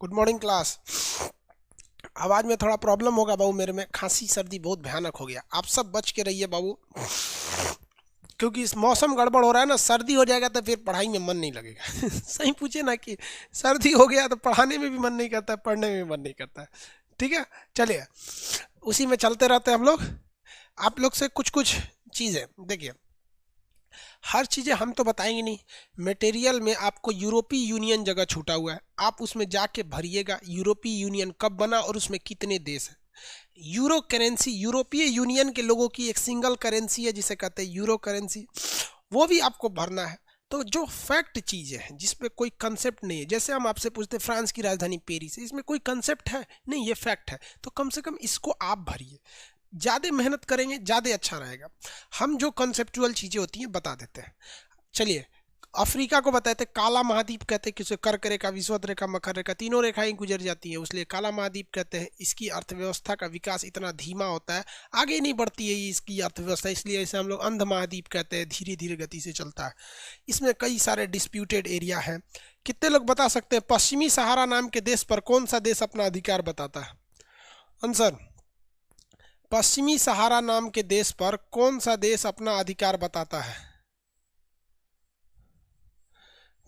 Good morning class. आवाज में थोड़ा प्रॉब्लम होगा बाबू, मेरे में खांसी सर्दी बहुत भयानक हो गया। आप सब बच के रहिए बाबू, क्योंकि इस मौसम गड़बड़ हो रहा है ना। सर्दी हो जाएगा तो फिर पढ़ाई में मन नहीं लगेगा। सही पूछे ना कि सर्दी हो गया तो पढ़ाने में भी मन नहीं करता है, पढ़ने में भी मन नहीं करता है। ठीक है, चलिए उसी में चलते रहते हैं हम लोग। आप लोग से कुछ कुछ चीज़ें देखिए, हर चीज़ें हम तो बताएंगे नहीं। मटेरियल में आपको यूरोपीय यूनियन जगह छूटा हुआ है, आप उसमें जाके भरिएगा यूरोपीय यूनियन कब बना और उसमें कितने देश हैं। यूरो करेंसी यूरोपीय यूनियन के लोगों की एक सिंगल करेंसी है जिसे कहते हैं यूरो करेंसी, वो भी आपको भरना है। तो जो फैक्ट चीज़ें हैं जिसमें कोई कंसेप्ट नहीं है, जैसे हम आपसे पूछते हैं फ्रांस की राजधानी पेरिस है, इसमें कोई कंसेप्ट है नहीं, ये फैक्ट है, तो कम से कम इसको आप भरिए। ज़्यादा मेहनत करेंगे ज़्यादा अच्छा रहेगा। हम जो कंसेप्चुअल चीज़ें होती हैं बता देते हैं। चलिए, अफ्रीका को बताते हैं काला महाद्वीप कहते हैं, किसे कर्क रेखा, विषुवत रेखा, मकर रेखा, तीनों रेखाएं गुजर जाती हैं, इसलिए काला महाद्वीप कहते हैं। इसकी अर्थव्यवस्था का विकास इतना धीमा होता है, आगे नहीं बढ़ती है इसकी अर्थव्यवस्था, इसलिए इसे हम लोग अंध महाद्वीप कहते हैं, धीरे धीरे गति से चलता है। इसमें कई सारे डिस्प्यूटेड एरिया हैं। कितने लोग बता सकते हैं पश्चिमी सहारा नाम के देश पर कौन सा देश अपना अधिकार बताता है? आंसर, पश्चिमी सहारा नाम के देश पर कौन सा देश अपना अधिकार बताता है?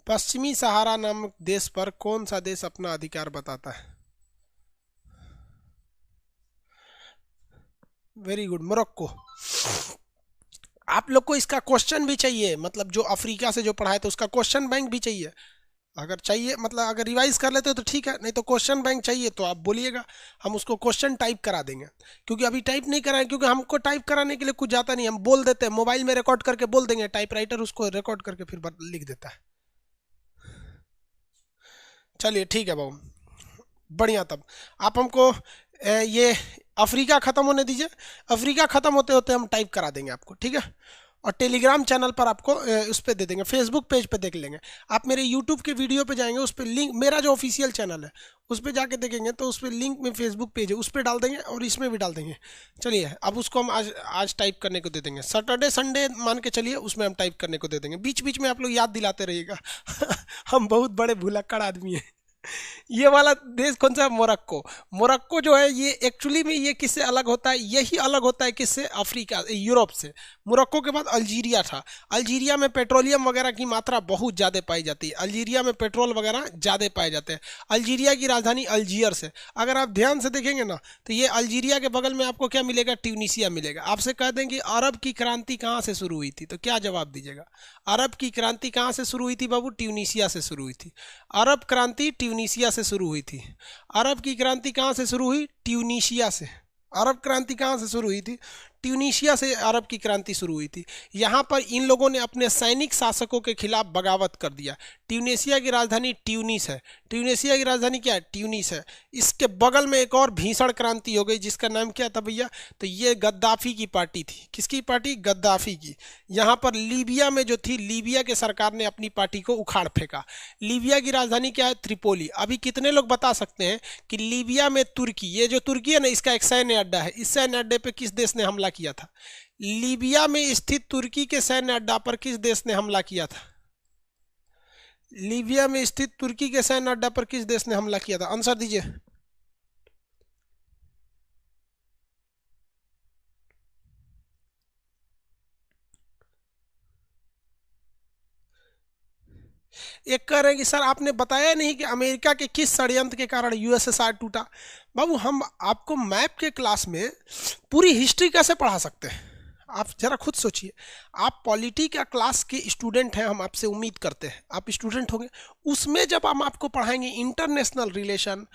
पश्चिमी सहारा नामक देश पर कौन सा देश अपना अधिकार बताता है? Very good, Morocco. आप लोग को इसका क्वेश्चन भी चाहिए, मतलब जो अफ्रीका से जो पढ़ाए तो उसका क्वेश्चन बैंक भी चाहिए। अगर चाहिए मतलब अगर रिवाइज कर लेते हो तो ठीक है, नहीं तो क्वेश्चन बैंक चाहिए तो आप बोलिएगा, हम उसको क्वेश्चन टाइप करा देंगे। क्योंकि अभी टाइप नहीं कराएं, क्योंकि हमको टाइप कराने के लिए कुछ जाता नहीं, हम बोल देते हैं, मोबाइल में रिकॉर्ड करके बोल देंगे, टाइप राइटर उसको रिकॉर्ड करके फिर लिख देता है। चलिए ठीक है बाबू, बढ़िया। तब आप हमको ये अफ्रीका ख़त्म होने दीजिए, अफ्रीका ख़त्म होते होते हम टाइप करा देंगे आपको, ठीक है। और टेलीग्राम चैनल पर आपको उस पर दे देंगे, फेसबुक पेज पे देख लेंगे। आप मेरे यूट्यूब के वीडियो पे जाएंगे, उस पर लिंक, मेरा जो ऑफिशियल चैनल है उस पर जाके देखेंगे तो उस पर लिंक में फेसबुक पेज है, उस पर डाल देंगे और इसमें भी डाल देंगे। चलिए अब उसको हम आज आज टाइप करने को दे देंगे, सैटरडे संडे मान के चलिए, उसमें हम टाइप करने को दे देंगे। बीच बीच में आप लोग याद दिलाते रहिएगा। हम बहुत बड़े भुलक्कड़ आदमी हैं। ये वाला देश कौन सा है? मोरक्को। मोरक्को जो है ये एक्चुअली में ये किससे अलग होता है? यही अलग होता है किससे? अफ्रीका, यूरोप से। मोरक्को के बाद अल्जीरिया था। अल्जीरिया में पेट्रोलियम वगैरह की मात्रा बहुत ज़्यादा पाई जाती है, अल्जीरिया में पेट्रोल वगैरह ज़्यादा पाए जाते हैं। अल्जीरिया की राजधानी अल्जीयर्स है। अगर आप ध्यान से देखेंगे ना तो ये अल्जीरिया के बगल में आपको क्या मिलेगा? ट्यूनीशिया मिलेगा। आपसे कह दें कि अरब की क्रांति कहाँ से शुरू हुई थी तो क्या जवाब दीजिएगा? अरब की क्रांति कहाँ से शुरू हुई थी बाबू? ट्यूनीशिया से शुरू हुई थी। अरब क्रांति ट्यूनीशिया से शुरू हुई थी। अरब की क्रांति कहाँ से शुरू हुई? ट्यूनीशिया से। अरब क्रांति कहाँ से शुरू हुई थी? ट्यूनीशिया से अरब की क्रांति शुरू हुई थी। यहाँ पर इन लोगों ने अपने सैनिक शासकों के खिलाफ बगावत कर दिया। ट्यूनीशिया की राजधानी ट्यूनिस है। ट्यूनीशिया की राजधानी क्या है? ट्यूनिस है। इसके बगल में एक और भीषण क्रांति हो गई जिसका नाम क्या था भैया? तो ये गद्दाफी की पार्टी थी। किसकी पार्टी? गद्दाफी की। यहाँ पर लीबिया में जो थी, लीबिया के सरकार ने अपनी पार्टी को उखाड़ फेंका। लीबिया की राजधानी क्या है? त्रिपोली। अभी कितने लोग बता सकते हैं कि लीबिया में तुर्की, ये जो तुर्की है ना, इसका एक सैन्य अड्डा है, इस सैन्य अड्डे पे किस देश ने हमला किया था? लीबिया में स्थित तुर्की के सैन्य अड्डा पर किस देश ने हमला किया था? लीबिया में स्थित तुर्की के सैन्य अड्डा पर किस देश ने हमला किया था? आंसर दीजिए। एक कह रहे हैं कि सर आपने बताया नहीं कि अमेरिका के किस षड्यंत्र के कारण यूएसएसआर टूटा। बाबू हम आपको मैप के क्लास में पूरी हिस्ट्री कैसे पढ़ा सकते हैं? आप जरा खुद सोचिए। आप पॉलिटी का क्लास के स्टूडेंट हैं, हम आपसे उम्मीद करते हैं आप स्टूडेंट होंगे। उसमें जब हम आपको पढ़ाएंगे इंटरनेशनल रिलेशन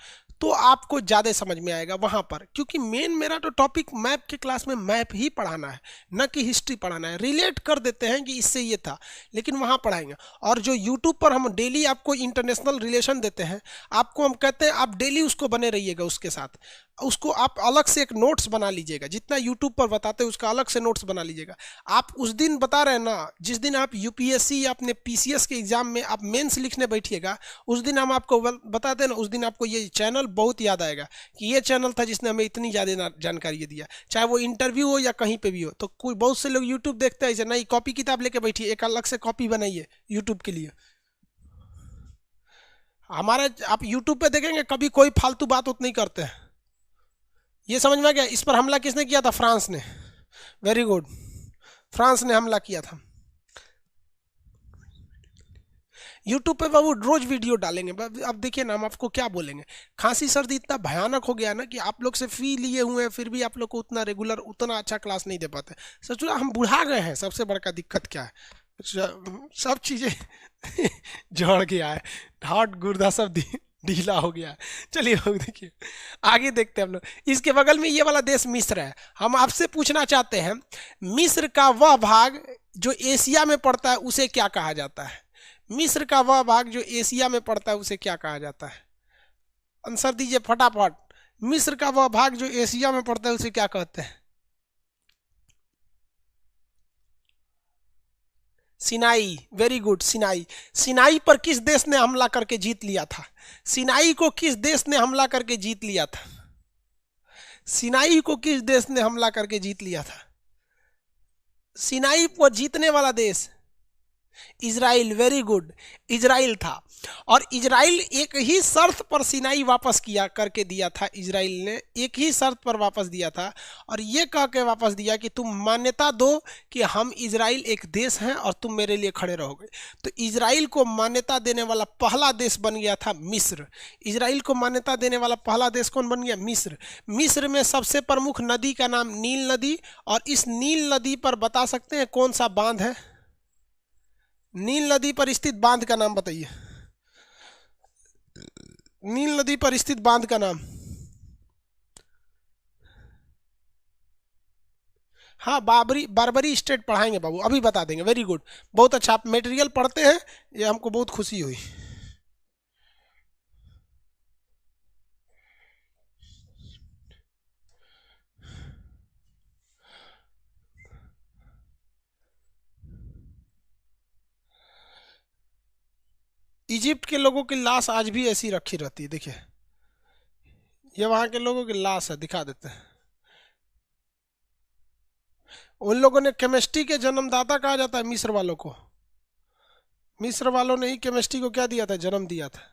तो आपको ज़्यादा समझ में आएगा वहाँ पर, क्योंकि मेन मेरा तो टॉपिक मैप के क्लास में मैप ही पढ़ाना है, न कि हिस्ट्री पढ़ाना है। रिलेट कर देते हैं कि इससे ये था, लेकिन वहाँ पढ़ाएंगे। और जो यूट्यूब पर हम डेली आपको इंटरनेशनल रिलेशन देते हैं, आपको हम कहते हैं आप डेली उसको बने रहिएगा, उसके साथ उसको आप अलग से एक नोट्स बना लीजिएगा। जितना यूट्यूब पर बताते हैं उसका अलग से नोट्स बना लीजिएगा। आप उस दिन बता रहे हैं ना, जिस दिन आप यूपीएससी या अपने पीसीएस के एग्जाम में आप मेंस लिखने बैठिएगा, उस दिन हम आपको बताते हैं ना, उस दिन आपको ये चैनल बहुत याद आएगा कि ये चैनल था जिसने हमें इतनी ज़्यादा जानकारी दिया। चाहे वो इंटरव्यू हो या कहीं पे भी हो, तो कोई बहुत से लोग यूट्यूब देखते हैं ऐसे, नहीं कॉपी किताब लेके बैठिए, एक अलग से कॉपी बनाइए यूट्यूब के लिए। हमारे आप यूट्यूब पे देखेंगे कभी कोई फालतू बात उत नहीं करते हैं। ये समझ में आ गया। इस पर हमला किसने किया था? फ्रांस ने। वेरी गुड, फ्रांस ने हमला किया था। यूट्यूब पे बाबू रोज वीडियो डालेंगे। अब देखिए ना, हम आपको क्या बोलेंगे, खांसी सर्दी इतना भयानक हो गया ना कि आप लोग से फी लिए हुए हैं, फिर भी आप लोग को उतना रेगुलर उतना अच्छा क्लास नहीं दे पाते। सच में हम बुढ़ा गए हैं, सबसे बड़का दिक्कत क्या है, सब चीज़ें झड़ गया है, हार्ट गुर्दा सब ढीला हो गया है। चलिए देखिए आगे देखते हैं हम लोग। इसके बगल में ये वाला देश मिस्र है। हम आपसे पूछना चाहते हैं, मिस्र का वह भाग जो एशिया में पड़ता है उसे क्या कहा जाता है? मिस्र का वह भाग जो एशिया में पड़ता है उसे क्या कहा जाता है? आंसर दीजिए फटाफट। मिस्र का वह भाग जो एशिया में पड़ता है उसे क्या कहते हैं? Sinai. Very good, Sinai. Sinai पर किस देश ने हमला करके जीत लिया था? सिनाई को किस देश ने हमला करके जीत लिया था? सिनाई को किस देश ने हमला करके जीत लिया था? सिनाई को जीतने वाला देश इजराइल। वेरी गुड, इजराइल था। और इजराइल एक ही शर्त पर सिनाई वापस किया करके दिया था। इजराइल ने एक ही शर्त पर वापस दिया था और ये कह के वापस दिया कि तुम मान्यता दो कि हम इजराइल एक देश हैं और तुम मेरे लिए खड़े रहोगे। तो इजराइल को मान्यता देने वाला पहला देश बन गया था मिस्र। इजराइल को मान्यता देने वाला पहला देश कौन बन गया? मिस्र। मिस्र में सबसे प्रमुख नदी का नाम नील नदी, और इस नील नदी पर बता सकते हैं कौन सा बांध है? नील नदी पर स्थित बांध का नाम बताइए। नील नदी पर स्थित बांध का नाम? हाँ, बारबरी स्टेट पढ़ाएंगे बाबू, अभी बता देंगे। वेरी गुड, बहुत अच्छा, आप मटेरियल पढ़ते हैं, ये हमको बहुत खुशी हुई। इजिप्ट के लोगों की लाश आज भी ऐसी रखी रहती है। देखिए ये वहां के लोगों की लाश है, दिखा देते हैं। उन लोगों ने केमिस्ट्री के जन्मदाता कहा जाता है मिस्र वालों को। मिस्र वालों ने ही केमिस्ट्री को क्या दिया था? जन्म दिया था।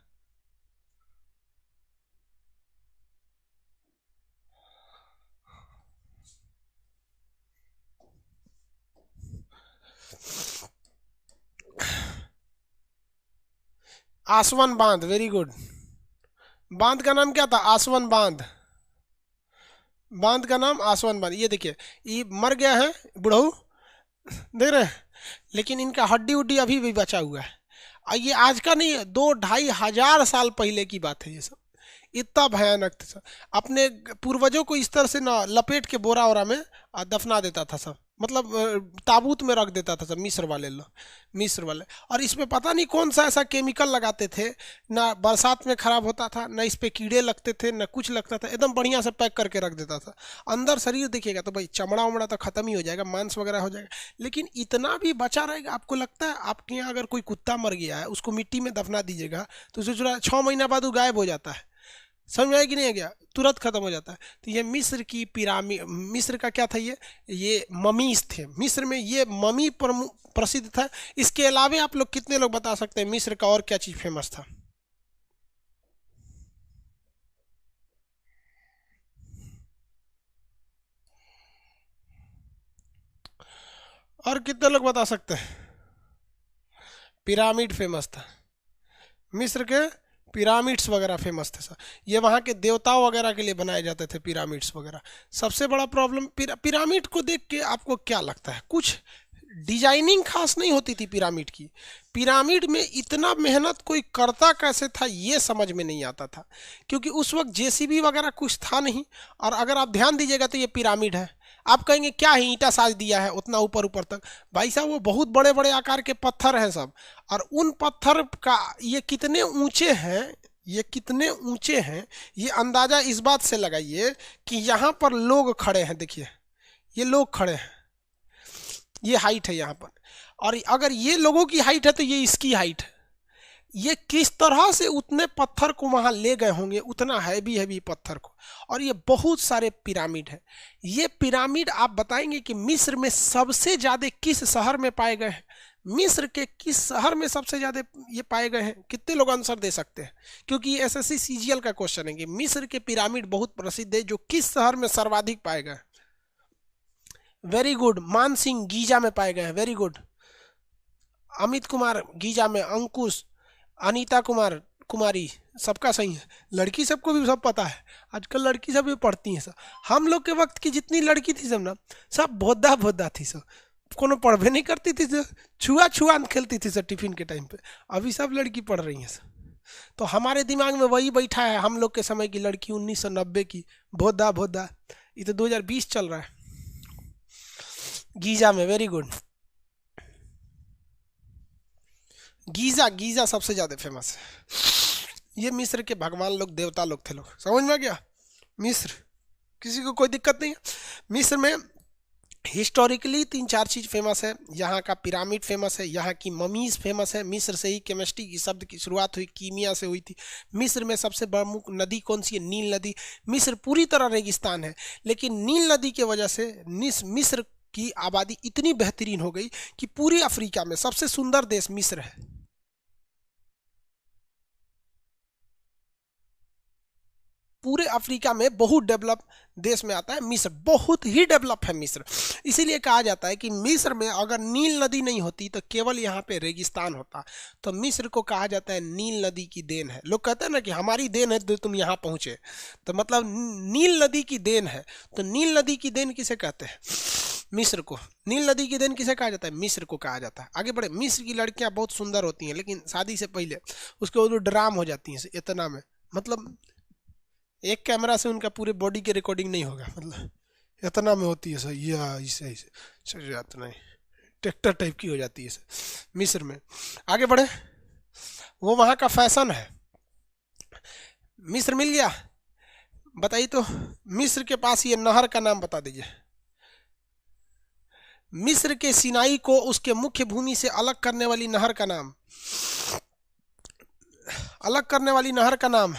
आसवन बांध। वेरी गुड, बांध का नाम क्या था? आसवन बांध। बांध का नाम आसवन बांध। ये देखिए, ये मर गया है बुढ़ऊ, देख रहे हैं, लेकिन इनका हड्डी उड्डी अभी भी बचा हुआ है। और ये आज का नहीं है, 2-2.5 हजार साल पहले की बात है। ये सब इतना भयानक था सब। अपने पूर्वजों को इस तरह से ना लपेट के बोरा वोरा में दफना देता था सब, मतलब ताबूत में रख देता था सब मिस्र वाले लोग, मिस्र वाले। और इसमें पता नहीं कौन सा ऐसा केमिकल लगाते थे, ना बरसात में खराब होता था, ना इस पे कीड़े लगते थे, ना कुछ लगता था, एकदम बढ़िया से पैक करके रख देता था। अंदर शरीर देखिएगा तो भाई चमड़ा उमड़ा तो खत्म ही हो जाएगा, मांस वगैरह हो जाएगा, लेकिन इतना भी बचा रहेगा। आपको लगता है आपके यहाँ अगर कोई कुत्ता मर गया है, उसको मिट्टी में दफना दीजिएगा तो उसे 6 महीना बाद वो गायब हो जाता है। समझ में आया कि नहीं आ गया? तुरंत खत्म हो जाता है। तो ये मिस्र की पिरामिड, मिस्र का क्या था? ये ममीज थे। मिस्र में ये ममी प्रसिद्ध था। इसके अलावा आप लोग कितने लोग बता सकते हैं मिस्र का और क्या चीज फेमस था? और कितने लोग बता सकते हैं? पिरामिड फेमस था मिस्र के, पिरामिड्स वगैरह फेमस थे सर। ये वहाँ के देवताओं वगैरह के लिए बनाए जाते थे पिरामिड्स वगैरह। सबसे बड़ा प्रॉब्लम पिरामिड को देख के आपको क्या लगता है? कुछ डिजाइनिंग खास नहीं होती थी पिरामिड की। पिरामिड में इतना मेहनत कोई करता कैसे था ये समझ में नहीं आता था, क्योंकि उस वक्त जेसीबी वगैरह कुछ था नहीं। और अगर आप ध्यान दीजिएगा तो ये पिरामिड है, आप कहेंगे क्या है, ईंटा साज दिया है उतना ऊपर ऊपर तक। भाई साहब वो बहुत बड़े बड़े आकार के पत्थर हैं सब, और उन पत्थर का ये कितने ऊंचे हैं, ये कितने ऊंचे हैं, ये अंदाजा इस बात से लगाइए कि यहाँ पर लोग खड़े हैं। देखिए ये लोग खड़े हैं, ये हाइट है यहाँ पर, और अगर ये लोगों की हाइट है तो ये इसकी हाइट है। ये किस तरह से उतने पत्थर को वहां ले गए होंगे, उतना हैवी हैवी पत्थर को। और ये बहुत सारे पिरामिड है। ये पिरामिड आप बताएंगे कि मिस्र में सबसे ज्यादा किस शहर में पाए गए हैं? मिस्र के किस शहर में सबसे ज्यादा ये पाए गए हैं? कितने लोग आंसर दे सकते हैं? क्योंकि ये एसएससी सीजीएल का क्वेश्चन है कि मिस्र के पिरामिड बहुत प्रसिद्ध है, जो किस शहर में सर्वाधिक पाए गए? वेरी गुड, मान सिंह गीजा में पाए गए हैं, very good. Amit Kumar Giza में, अंकुश, अनीता कुमारी, सबका सही है। लड़की सबको भी सब पता है, आजकल लड़की सब भी पढ़ती हैं सब। हम लोग के वक्त की जितनी लड़की थी सब ना, सब भोदा थी सब, कोनो पढ़बे नहीं करती थी सब, छुआन खेलती थी सब टिफिन के टाइम पे। अभी सब लड़की पढ़ रही हैं सब। तो हमारे दिमाग में वही बैठा है, हम लोग के समय की लड़की 1990 की भोदा। ये तो 2020 चल रहा है। गीजा में, वेरी गुड। गीजा सबसे ज्यादा फेमस है। ये मिस्र के भगवान लोग, देवता लोग थे लोग, समझ में आ गया? मिस्र, किसी को कोई दिक्कत नहीं है? मिस्र में हिस्टोरिकली 3-4 चीज फेमस है। यहाँ का पिरामिड फेमस है, यहाँ की ममीज फेमस है। मिस्र से ही केमिस्ट्री की शब्द की शुरुआत हुई, कीमिया से हुई थी। मिस्र में सबसे प्रमुख नदी कौन सी है? नील नदी। मिस्र पूरी तरह रेगिस्तान है, लेकिन नील नदी के वजह से मिस्र की आबादी इतनी बेहतरीन हो गई कि पूरी अफ्रीका में सबसे सुंदर देश मिस्र है। पूरे अफ्रीका में बहुत डेवलप देश में आता है मिस्र, बहुत ही डेवलप है मिस्र। इसीलिए कहा जाता है कि मिस्र में अगर नील नदी नहीं होती तो केवल यहाँ पे रेगिस्तान होता। तो मिस्र को कहा जाता है नील नदी की देन है। लोग कहते हैं ना कि हमारी देन है तो तुम यहाँ पहुंचे, तो मतलब नील नदी की देन है। तो नील नदी की देन किसे कहते हैं? मिस्र को। नील नदी की देन किसे कहा जाता है? मिस्र को कहा जाता है। आगे बढ़े। मिस्र की लड़कियां बहुत सुंदर होती हैं, लेकिन शादी से पहले उसके वो ड्राम हो जाती हैं इतना में, मतलब एक कैमरा से उनका पूरे बॉडी की रिकॉर्डिंग नहीं होगा, मतलब इतना में होती है सर, या ऐसे चल जाता नहीं, ट्रैक्टर टाइप की हो जाती है सर मिस्र में। आगे बढ़े। वो वहाँ का फैशन है। मिस्र मिल गया, बताइए तो मिस्र के पास ये नहर का नाम बता दीजिए। मिस्र के सिनाई को उसके मुख्य भूमि से अलग करने वाली नहर का नाम, अलग करने वाली नहर का नाम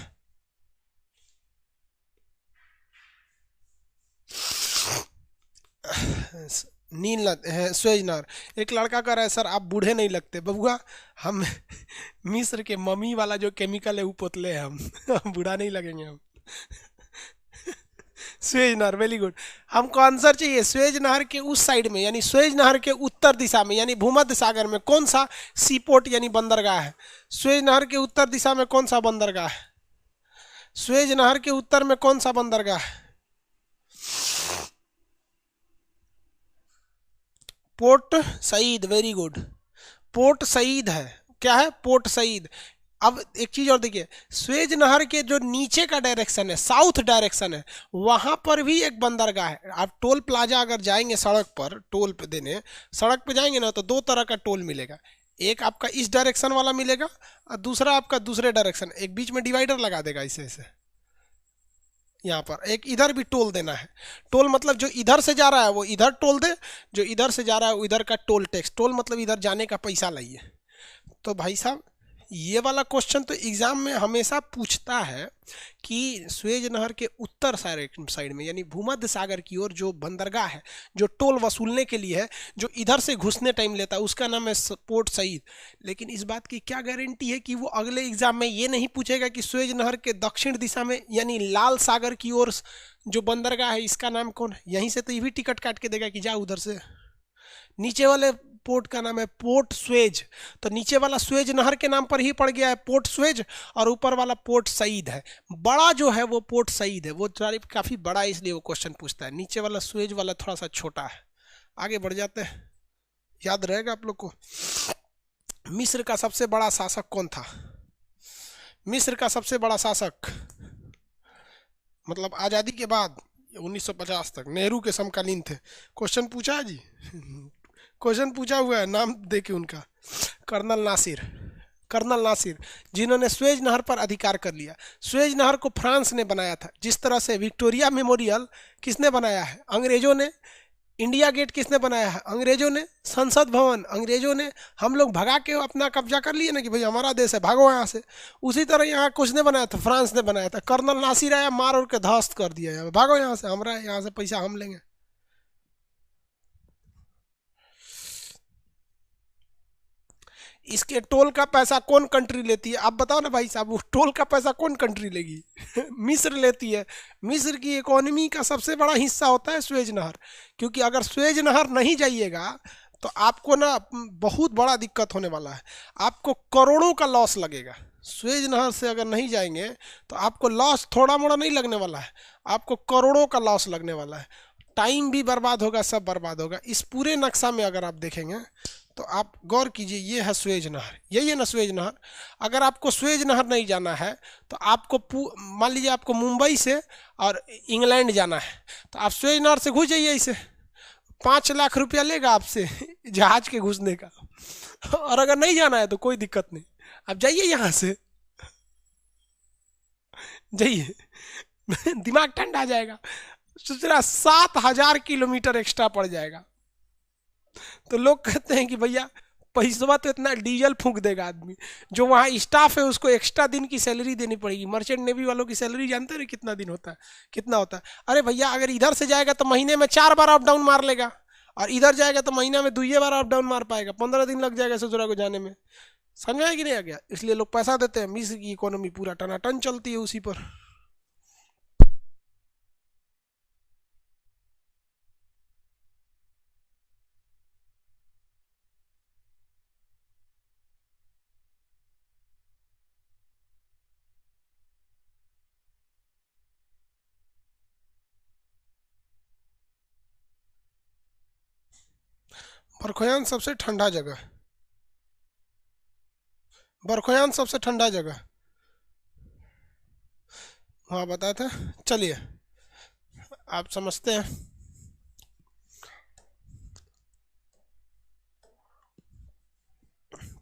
नील है, स्वेज नहर। एक लड़का कह रहा है सर आप बूढ़े नहीं लगते। बबुआ, हम मिस्र के मम्मी वाला जो केमिकल है वो पोतले हैं हम बूढ़ा नहीं लगेंगे हम। स्वेज नहर, वेरी गुड। हमको आंसर चाहिए स्वेज नहर के उस साइड में, यानी स्वेज नहर के उत्तर दिशा में, यानी भूमध्य सागर में कौन सा सीपोर्ट यानी बंदरगाह है? स्वेज नहर के उत्तर दिशा में कौन सा बंदरगाह है? स्वेज नहर के उत्तर में कौन सा बंदरगाह है? Port Said, very good. Port Said है। क्या है? Port Said. अब एक चीज और देखिए, स्वेज नहर के जो नीचे का डायरेक्शन है, साउथ डायरेक्शन है, वहां पर भी एक बंदरगाह है। आप टोल प्लाजा अगर जाएंगे सड़क पर, टोल पे देने सड़क पे जाएंगे ना, तो 2 तरह का टोल मिलेगा। एक आपका इस डायरेक्शन वाला मिलेगा और दूसरा आपका दूसरे डायरेक्शन, एक बीच में डिवाइडर लगा देगा ऐसे ऐसे। यहाँ पर एक इधर भी टोल देना है। टोल मतलब जो इधर से जा रहा है वो इधर टोल दे, जो इधर से जा रहा है वो इधर का टोल टैक्स। टोल मतलब इधर जाने का पैसा लाइए। तो भाई साहब ये वाला क्वेश्चन तो एग्जाम में हमेशा पूछता है कि स्वेज नहर के उत्तर साइड में, यानी भूमध्य सागर की ओर जो बंदरगाह है, जो टोल वसूलने के लिए है, जो इधर से घुसने टाइम लेता है, उसका नाम है पोर्ट सईद। लेकिन इस बात की क्या गारंटी है कि वो अगले एग्जाम में ये नहीं पूछेगा कि स्वेज नहर के दक्षिण दिशा में, यानी लाल सागर की ओर जो बंदरगाह है, इसका नाम कौन है? यहीं से तो ये भी टिकट काट के देगा कि जा उधर से। नीचे वाले पोर्ट का नाम है पोर्ट स्वेज, तो नीचे वाला स्वेज नहर के नाम पर ही पड़ गया है पोर्ट स्वेज, और ऊपर वाला पोर्ट सईद है। बड़ा जो है वो पोर्ट सईद है, वो काफी बड़ा है इसलिए वो क्वेश्चन पूछता है। नीचे वाला स्वेज वाला थोड़ा सा छोटा है। आगे बढ़ जाते हैं, याद रहेगा आप लोग को। मिस्र का सबसे बड़ा शासक कौन था? मिस्र का सबसे बड़ा शासक, मतलब आजादी के बाद 1950 तक, नेहरू के समकालीन थे। क्वेश्चन पूछा है जी, क्वेश्चन पूछा हुआ है, नाम देके उनका, कर्नल नासिर। कर्नल नासिर, जिन्होंने स्वेज नहर पर अधिकार कर लिया। स्वेज नहर को फ्रांस ने बनाया था, जिस तरह से विक्टोरिया मेमोरियल किसने बनाया है? अंग्रेजों ने। इंडिया गेट किसने बनाया है? अंग्रेजों ने। संसद भवन अंग्रेजों ने। हम लोग भगा के अपना कब्जा कर लिए ना कि भाई हमारा देश है, भागो यहाँ से। उसी तरह यहाँ किसने बनाया था? फ्रांस ने बनाया था। कर्नल नासिर आया, मार और के ध्वस्त कर दिया, भागो यहाँ से, हमारा यहाँ से पैसा हम लेंगे। इसके टोल का पैसा कौन कंट्री लेती है? आप बताओ ना भाई साहब, वो टोल का पैसा कौन कंट्री लेगी? मिस्र लेती है। मिस्र की इकोनॉमी का सबसे बड़ा हिस्सा होता है स्वेज नहर, क्योंकि अगर स्वेज नहर नहीं जाइएगा तो आपको ना बहुत बड़ा दिक्कत होने वाला है, आपको करोड़ों का लॉस लगेगा। स्वेज नहर से अगर नहीं जाएंगे तो आपको लॉस थोड़ा मोड़ा नहीं लगने वाला है, आपको करोड़ों का लॉस लगने वाला है, टाइम भी बर्बाद होगा, सब बर्बाद होगा। इस पूरे नक्शा में अगर आप देखेंगे तो आप गौर कीजिए, ये है स्वेज नहर, यही है ना स्वेज नहर। अगर आपको स्वेज नहर नहीं जाना है तो आपको मान लीजिए आपको मुंबई से और इंग्लैंड जाना है, तो आप स्वेज नहर से घुस जाइए, इसे 5 लाख रुपया लेगा आपसे जहाज के घुसने का। और अगर नहीं जाना है तो कोई दिक्कत नहीं, आप जाइए यहाँ से, जाइए दिमाग ठंडा आ जाएगा। सोच रहा 7,000 किलोमीटर एक्स्ट्रा पड़ जाएगा। तो लोग कहते हैं कि भैया पैसा तो इतना डीजल फूंक देगा आदमी, जो वहाँ स्टाफ है उसको एक्स्ट्रा दिन की सैलरी देनी पड़ेगी। मर्चेंट नेवी वालों की सैलरी जानते हैं कितना दिन होता है, कितना होता है? अरे भैया अगर इधर से जाएगा तो महीने में 4 बार अप डाउन मार लेगा, और इधर जाएगा तो महीना में 2 बार अप डाउन मार पाएगा, 15 दिन लग जाएगा ससुरा को जाने में। समझ आया कि नहीं आ गया? इसलिए लोग पैसा देते हैं। मिस्र की इकोनॉमी पूरा टनाटन चलती है उसी पर। बरखोयान सबसे ठंडा जगह, बरखोयान सबसे ठंडा जगह हाँ बताए थे। चलिए आप समझते हैं।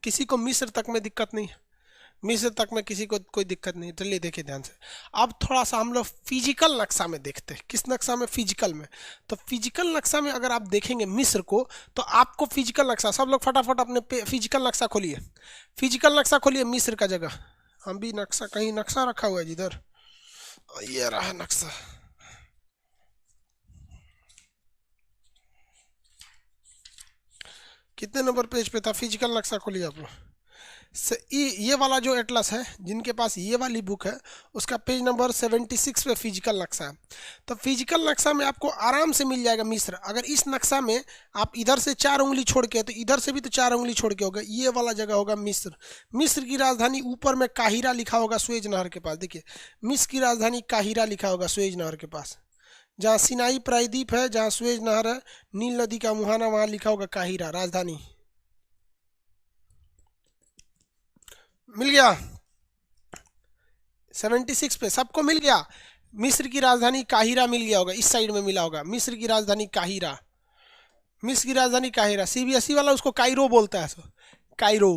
किसी को मिस्र तक में दिक्कत नहीं है, मिस्र तक में किसी को कोई दिक्कत नहीं। चलिए देखिए ध्यान से, अब थोड़ा सा हम लोग फिजिकल नक्शा में देखते हैं। किस नक्शा में? फिजिकल में। तो फिजिकल नक्शा में अगर आप देखेंगे मिस्र को, तो आपको फिजिकल नक्शा, सब लोग फटाफट अपने फिजिकल नक्शा खोलिए, फिजिकल नक्शा खोलिए मिस्र का जगह। हम भी नक्शा, कहीं नक्शा रखा हुआ है जिधर, ये रहा नक्शा। कितने नंबर पेज पे था? फिजिकल नक्शा खोलिए आप लोग। ये वाला जो एटलस है, जिनके पास ये वाली बुक है, उसका पेज नंबर 76 पे फिजिकल नक्शा है। तो फिजिकल नक्शा में आपको आराम से मिल जाएगा मिस्र। अगर इस नक्शा में आप इधर से 4 उंगली छोड़ के, तो इधर से भी तो 4 उंगली छोड़ के होगा, ये वाला जगह होगा मिस्र। मिस्र की राजधानी ऊपर में काहिरा लिखा होगा, स्वेज नहर के पास। देखिए मिस्र की राजधानी काहिरा लिखा होगा, स्वेज नहर के पास। जहाँ सिनाई प्रायद्वीप है, जहाँ स्वेज नहर है, नील नदी का मुहाना, वहाँ लिखा होगा काहिरा राजधानी। मिल गया? 76 पे सबको मिल गया। मिस्र की राजधानी काहिरा मिल गया होगा, इस साइड में मिला होगा मिस्र की राजधानी काहिरा। मिस्र की राजधानी काहिरा। सीबीएसई वाला उसको कायरो बोलता है, कायरो।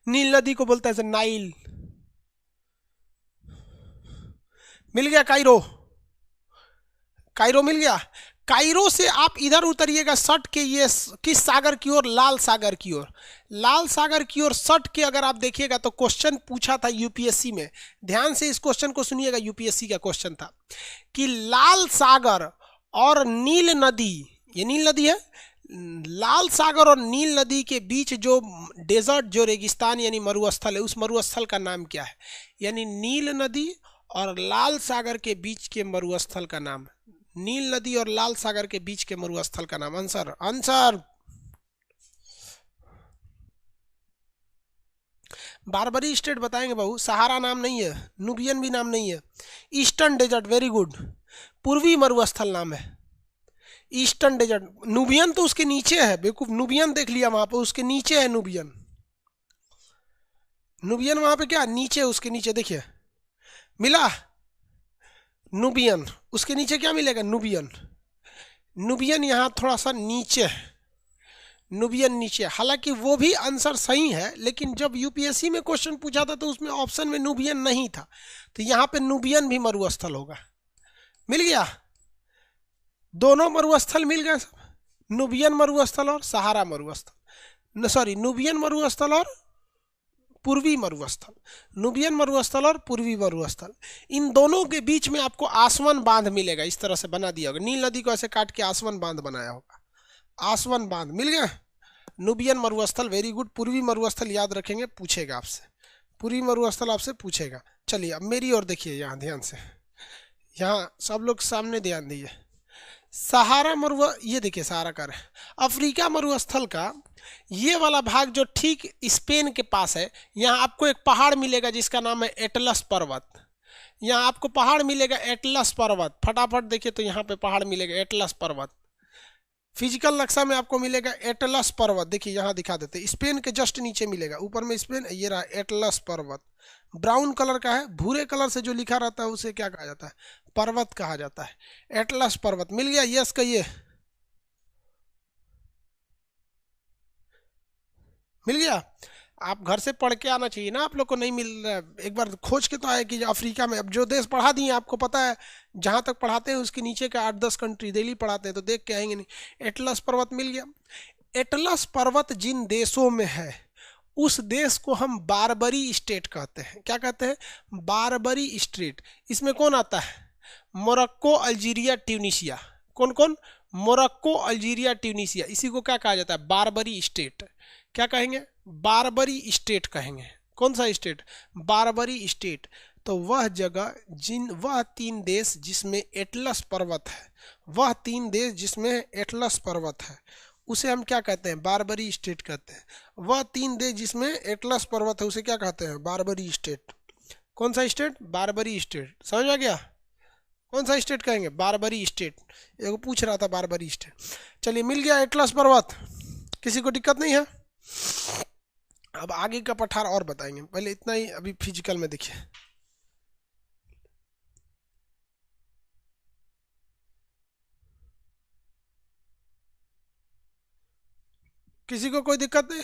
नील नदी को बोलता है नाइल। मिल गया कायरो, कायरो मिल गया। कायरो से आप इधर उतरिएगा सट के, ये किस सागर की ओर? लाल सागर की ओर। लाल सागर की ओर सट के अगर आप देखिएगा तो क्वेश्चन पूछा था यूपीएससी में, ध्यान से इस क्वेश्चन को सुनिएगा। यूपीएससी का क्वेश्चन था कि लाल सागर और नील नदी, ये नील नदी है, लाल सागर और नील नदी के बीच जो डेजर्ट, जो रेगिस्तान यानी मरुस्थल है, उस मरुस्थल का नाम क्या है? यानी नील नदी और लाल सागर के बीच के मरुस्थल का नाम, नील नदी और लाल सागर के बीच के मरुस्थल का नाम। Answer, answer. बारबरी स्टेट बताएंगे बहू, सहारा नाम नहीं है, नुबियन भी नाम नहीं है। ईस्टर्न डेजर्ट, वेरी गुड, पूर्वी मरुस्थल नाम है ईस्टर्न डेजर्ट। नुबियन तो उसके नीचे है बेवकूफ, नुबियन देख लिया वहां पर, उसके नीचे है नुबियन। नुबियन वहां पे क्या नीचे, उसके नीचे देखिए मिला नुबियन, उसके नीचे क्या मिलेगा? नुबियन। नुबियन यहाँ थोड़ा सा नीचे है, नुबियन नीचे। हालांकि वो भी आंसर सही है, लेकिन जब यूपीएससी में क्वेश्चन पूछा था तो उसमें ऑप्शन में नुबियन नहीं था, तो यहाँ पे नुबियन भी मरुस्थल होगा। मिल गया, दोनों मरुस्थल मिल गए सब, नुबियन मरुस्थल और सहारा मरुस्थल, सॉरी नुबियन मरुस्थल और पूर्वी मरुस्थल, नुबियन मरुस्थल और पूर्वी मरुस्थल। इन दोनों के बीच में आपको आसवन बांध मिलेगा, इस तरह से बना दिया होगा, नील नदी को ऐसे काट के आसवन बांध बनाया होगा, आसवन बांध मिल गया। नुबियन मरुस्थल, वेरी गुड। पूर्वी मरुस्थल याद रखेंगे, पूछेगा आपसे, पूर्वी मरुस्थल आपसे पूछेगा। चलिए अब मेरी ओर देखिए, यहाँ ध्यान से, यहाँ सब लोग सामने ध्यान दीजिए। सहारा मरु, ये देखिए सहारा कर अफ्रीका मरुस्थल का ये वाला भाग जो ठीक स्पेन के पास है, यहाँ आपको एक पहाड़ मिलेगा जिसका नाम है एटलस पर्वत। यहाँ आपको पहाड़ मिलेगा एटलस पर्वत, फटाफट देखिए तो यहाँ पे पहाड़ मिलेगा एटलस पर्वत। फिजिकल नक्शा में आपको मिलेगा एटलस पर्वत, देखिए यहाँ दिखा देते, स्पेन के जस्ट नीचे मिलेगा, ऊपर में स्पेन, ये रहा एटलस पर्वत। ब्राउन कलर का है, भूरे कलर से जो लिखा रहता है उसे क्या कहा जाता है? पर्वत कहा जाता है। एटलस पर्वत मिल गया, यस कहिए, मिल गया। आप घर से पढ़ के आना चाहिए ना, आप लोग को नहीं मिल रहा है, एक बार खोज के तो आए कि अफ्रीका में, अब जो देश पढ़ा दिए आपको पता है, जहाँ तक पढ़ाते हैं उसके नीचे का 8-10 कंट्री डेली पढ़ाते हैं, तो देख के आएंगे नहीं। एटलस पर्वत मिल गया। एटलस पर्वत जिन देशों में है उस देश को हम बारबरी स्टेट कहते हैं। क्या कहते हैं? बारबरी स्टेट। इसमें कौन आता है? Morocco, Algeria, Tunisia. कौन कौन? Morocco, Algeria, Tunisia. इसी को क्या कहा जाता है? बारबरी स्टेट। क्या कहेंगे? बारबरी स्टेट कहेंगे। कौन सा स्टेट? बारबरी स्टेट। तो वह जगह वह 3 देश जिसमें एटलस पर्वत है, वह 3 देश जिसमें एटलस पर्वत है, उसे हम क्या कहते हैं? बारबरी स्टेट कहते हैं। वह 3 देश जिसमें एटलस पर्वत है उसे क्या कहते हैं? बारबरी स्टेट। कौन सा स्टेट? बारबरी स्टेट। समझ आ गया? कौन सा स्टेट कहेंगे? बारबरी स्टेट। एगो पूछ रहा था बारबरी स्टेट। चलिए मिल गया एटलस पर्वत, किसी को दिक्कत नहीं है। अब आगे का पठार और बताएंगे, पहले इतना ही अभी फिजिकल में देखिए। किसी को कोई दिक्कत नहीं?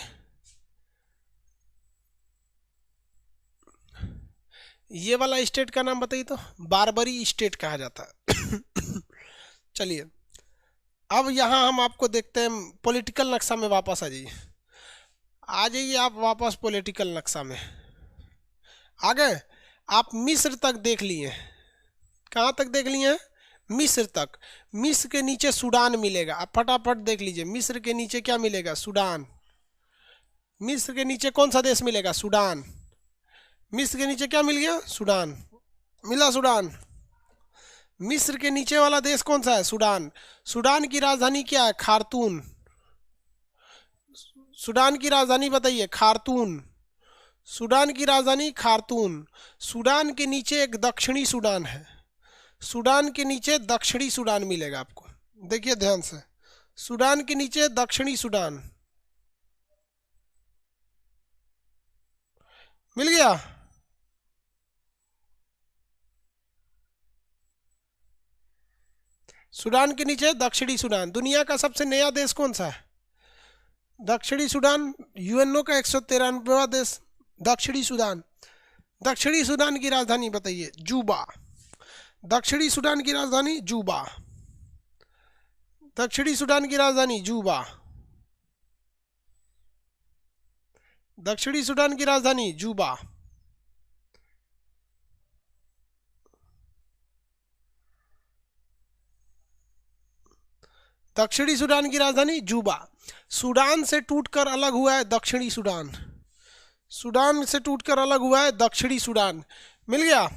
ये वाला स्टेट का नाम बताइए तो। बारबरी स्टेट कहा जाता है। चलिए अब यहाँ हम आपको देखते हैं पॉलिटिकल नक्शा में, वापस आ जाइए, आ जाइए आप वापस पॉलिटिकल नक्शा में। आ गए आप? मिस्र तक देख लिए, कहाँ तक देख लिए हैं? मिस्र तक। मिस्र के नीचे सूडान मिलेगा, आप फटाफट देख लीजिए, मिस्र के नीचे क्या मिलेगा? सूडान। मिस्र के नीचे कौन सा देश मिलेगा? सूडान। मिस्र के नीचे क्या मिल गया? सूडान। मिला सूडान। मिस्र के नीचे वाला देश कौन सा है? सूडान। सूडान की राजधानी क्या है? खार्तूम। सूडान की राजधानी बताइए। खार्तूम। सूडान की राजधानी खार्तूम। सूडान के नीचे एक दक्षिणी सूडान है, सूडान के नीचे दक्षिणी सूडान मिलेगा आपको, देखिए ध्यान से, सूडान के नीचे दक्षिणी सूडान मिल गया। सूडान के नीचे दक्षिणी सूडान। दुनिया का सबसे नया देश कौन सा है? दक्षिणी सूडान, यूएनओ का 193वां देश दक्षिणी सूडान। दक्षिणी सूडान की राजधानी बताइए। जूबा। दक्षिणी सूडान की राजधानी जूबा। दक्षिणी सूडान की राजधानी जूबा। दक्षिणी सूडान की राजधानी जूबा। दक्षिणी सूडान की राजधानी जूबा। सूडान से टूटकर अलग हुआ है दक्षिणी सूडान। सूडान से टूटकर अलग हुआ है दक्षिणी सूडान। मिल गया।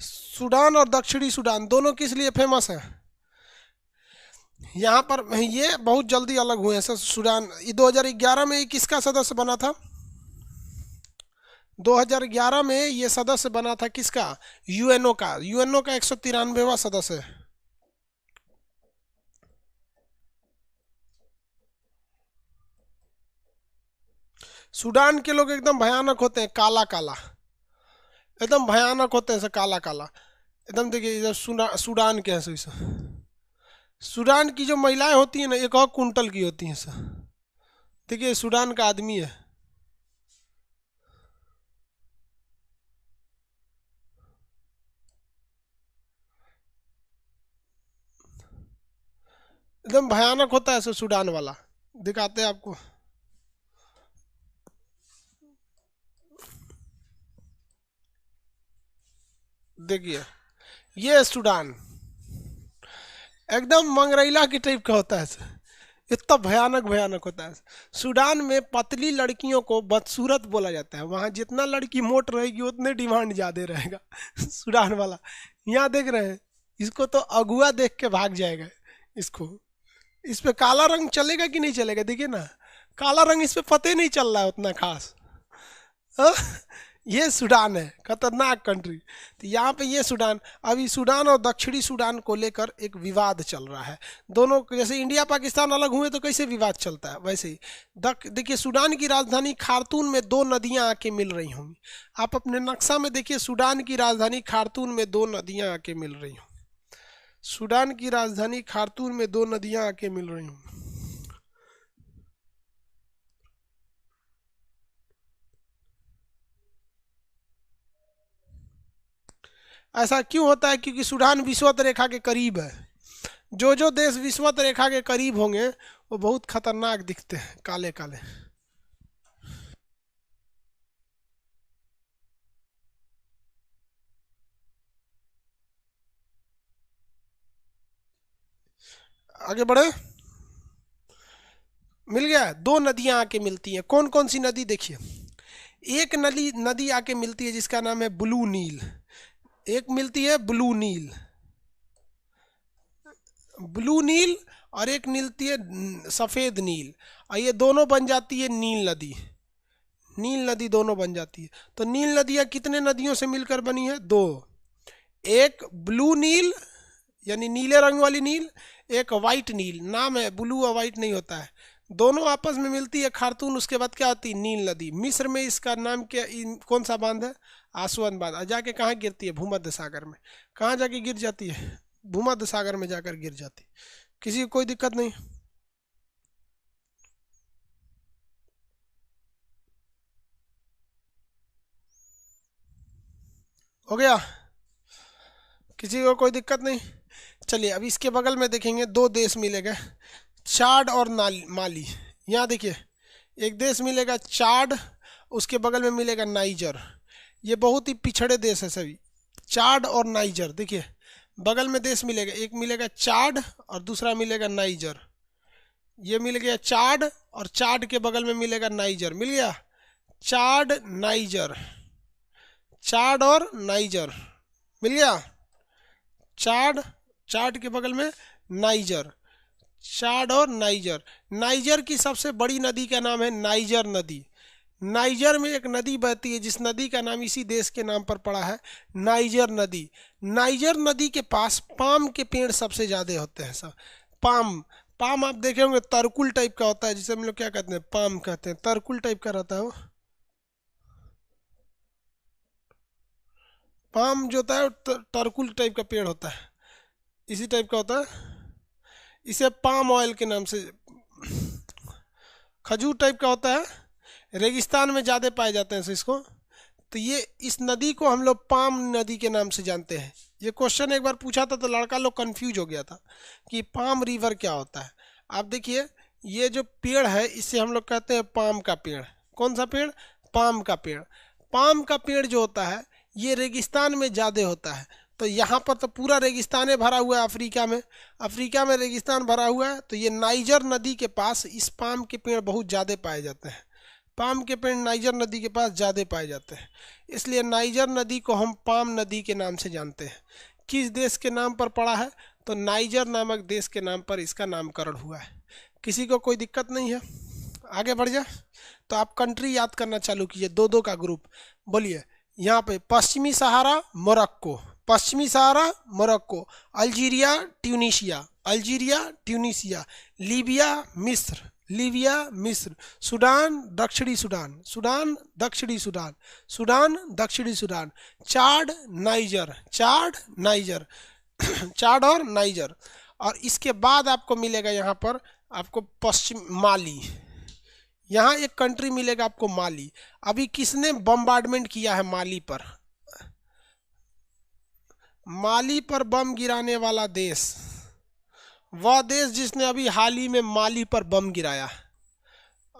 सूडान और दक्षिणी सूडान दोनों किस लिए फेमस है? यहाँ पर ये बहुत जल्दी अलग हुए हैं सर। सूडान 2011 में किसका सदस्य बना था? 2011 में ये सदस्य बना था किसका? यूएनओ का। यूएनओ का 193वां सदस्य है। सूडान के लोग एकदम भयानक होते हैं, काला काला, एकदम भयानक होते हैं सर, काला काला एकदम। देखिए इधर सूडान के हैं सर। सूडान की जो महिलाएं होती हैं ना, 1 कुंटल की होती हैं सर। देखिए सूडान का आदमी है, एकदम भयानक होता है सर सूडान वाला। दिखाते हैं आपको, देखिए ये सूडान एकदम मंगरैला की टाइप का होता है सर। इतना भयानक भयानक होता है। सूडान में पतली लड़कियों को बदसूरत बोला जाता है। वहाँ जितना लड़की मोट रहेगी उतने डिमांड ज़्यादा रहेगा। सूडान वाला यहाँ देख रहे हैं, इसको तो अगुआ देख के भाग जाएगा। इसको, इस पे काला रंग चलेगा कि नहीं चलेगा, देखिए ना, काला रंग इस पे पता ही नहीं चल रहा है उतना खास। हाँ? ये सूडान है, खतरनाक कंट्री। तो यहाँ पे ये सूडान, अभी सूडान और दक्षिणी सूडान को लेकर एक विवाद चल रहा है। दोनों, जैसे इंडिया पाकिस्तान अलग हुए तो कैसे विवाद चलता है, वैसे ही देखिए सूडान की राजधानी खार्तूम में दो नदियाँ आके मिल रही होंगी। आप अपने नक्शा में देखिए, सूडान की राजधानी खार्तूम में दो नदियाँ आके मिल रही हों। सूडान की राजधानी खार्तूम में दो नदियाँ आके मिल रही हों। ऐसा क्यों होता है? क्योंकि सूडान विषुवत रेखा के करीब है। जो जो देश विषुवत रेखा के करीब होंगे वो बहुत खतरनाक दिखते हैं, काले काले। आगे बढ़े, मिल गया। दो नदियां आके मिलती हैं। कौन कौन सी नदी? देखिए, एक नदी नदी आके मिलती है जिसका नाम है ब्लू नील। एक मिलती है ब्लू नील, ब्लू नील, और एक मिलती है सफ़ेद नील। और ये दोनों बन जाती है नील नदी। नील नदी दोनों बन जाती है। तो नील नदियाँ कितने नदियों से मिलकर बनी है? दो। एक ब्लू नील यानी नीले रंग वाली नील, एक वाइट नील। नाम है, ब्लू और वाइट नहीं होता है। दोनों आपस में मिलती है खार्तून, उसके बाद क्या होती है? नील नदी। मिस्र में इसका नाम क्या, कौन सा बांध है? आसवन बांध। और जाके कहाँ गिरती है? भूमध्य सागर में। कहाँ जाके गिर जाती है? भूमध्य सागर में जाकर गिर जाती। किसी को कोई दिक्कत नहीं? हो गया? किसी को कोई दिक्कत नहीं? चलिए, अब इसके बगल में देखेंगे, दो देश मिलेगा, चाड और माली। यहाँ देखिए, एक देश मिलेगा चाड, उसके बगल में मिलेगा नाइजर। ये बहुत ही पिछड़े देश है सभी, चाड और नाइजर। देखिए, बगल में देश मिलेगा, एक मिलेगा चाड और दूसरा मिलेगा नाइजर। ये मिल गया चाड, और चाड के बगल में मिलेगा नाइजर। मिल गया, चाड नाइजर, चाड और नाइजर मिल गया। चाड, चाड के बगल में नाइजर, चाड और नाइजर। नाइजर की सबसे बड़ी नदी का नाम है नाइजर नदी। नाइजर में एक नदी बहती है जिस नदी का नाम इसी देश के नाम पर पड़ा है, नाइजर नदी। नाइजर नदी के पास पाम के पेड़ सबसे ज़्यादा होते हैं। सब पाम, पाम आप देखे होंगे, तरकुल टाइप का होता है, जिसे हम लोग क्या कहते हैं? पाम कहते हैं। तरकुल टाइप का रहता है वो। पाम जो होता है तरकुल टाइप का पेड़ होता है, इसी टाइप का होता है। इसे पाम ऑयल के नाम से, खजूर टाइप का होता है, रेगिस्तान में ज़्यादा पाए जाते हैं इसको। तो ये, इस नदी को हम लोग पाम नदी के नाम से जानते हैं। ये क्वेश्चन एक बार पूछा था तो लड़का लोग कंफ्यूज हो गया था कि पाम रिवर क्या होता है। आप देखिए, ये जो पेड़ है इसे हम लोग कहते हैं पाम का पेड़। कौन सा पेड़? पाम का पेड़। पाम का पेड़ जो होता है ये रेगिस्तान में ज़्यादा होता है। तो यहाँ पर तो पूरा रेगिस्तान भरा हुआ है, अफ्रीका में, अफ्रीका में रेगिस्तान भरा हुआ है। तो ये नाइजर नदी के पास इस पाम के पेड़ बहुत ज़्यादा पाए जाते हैं। पाम के पेड़ नाइजर नदी के पास ज़्यादा पाए जाते हैं, इसलिए नाइजर नदी को हम पाम नदी के नाम से जानते हैं। किस देश के नाम पर पड़ा है? तो नाइजर नामक देश के नाम पर इसका नामकरण हुआ है। किसी को कोई दिक्कत नहीं है? आगे बढ़ जाए तो आप कंट्री याद करना चालू कीजिए, दो दो का ग्रुप। बोलिए, यहाँ पे पश्चिमी सहारा मोरक्को, पश्चिमी Sahara Morocco, Algeria Tunisia, Algeria Tunisia, Libya मिस्र, लीबिया मिस्र, सूडान दक्षिणी सूडान, सूडान दक्षिणी सूडान, सूडान दक्षिणी Sudan, Chad Niger, Chad Niger, Chad और नाइजर। और इसके बाद आपको मिलेगा यहाँ पर, आपको पश्चिम माली। यहाँ एक कंट्री मिलेगा आपको माली। अभी किसने बम्बार्डमेंट किया है माली पर? माली पर बम गिराने वाला देश, वह देश जिसने अभी हाल ही में माली पर बम गिराया।